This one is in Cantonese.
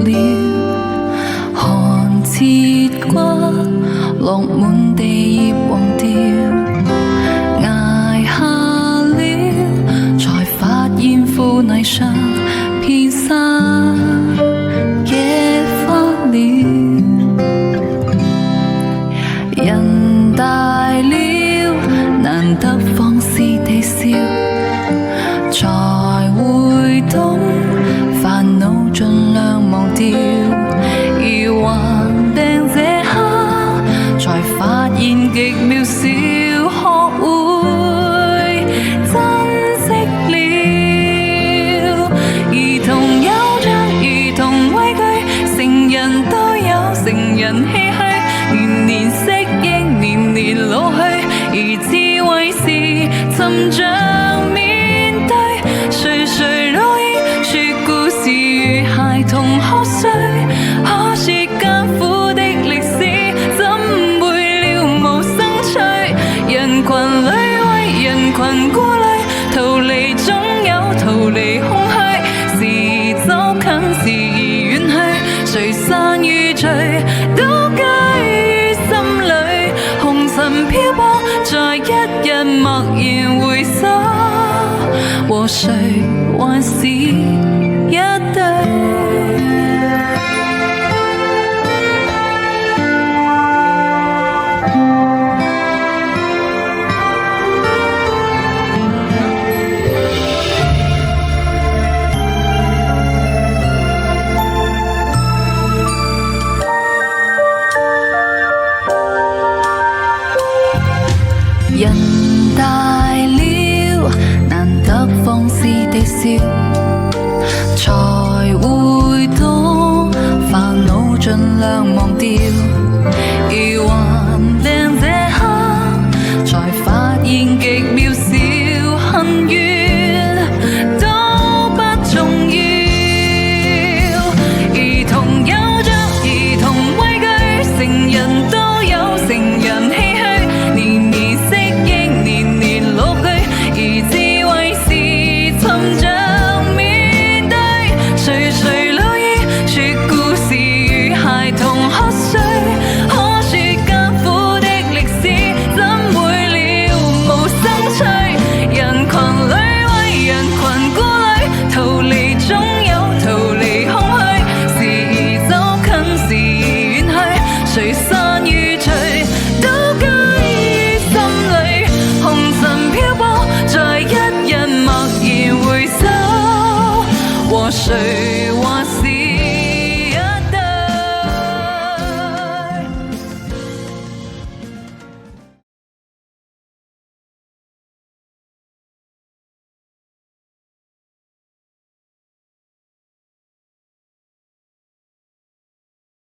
了，寒節瓜落滿地葉黃掉，捱下了才發現腐泥上遍灑野花了。人大了，難得放肆地笑，才會懂煩惱盡量忘掉。而橫定這刻，才發現極渺小，學會珍惜了。兒童有着兒童畏懼，成人都有成人唏噓。年年適應，年年老去，而智慧是尋着面對。誰誰老矣，說故事與孩童瞌睡。可是艱苦的歷史，怎會了無生趣？人群裏為人群顧慮，逃離總有逃離空虛。時走近，時而遠去，誰散與聚都居於心裏。紅塵漂泊，在一日默然回首，和誰還是一對。人大了，難得放肆地笑，才會懂煩惱盡量忘掉。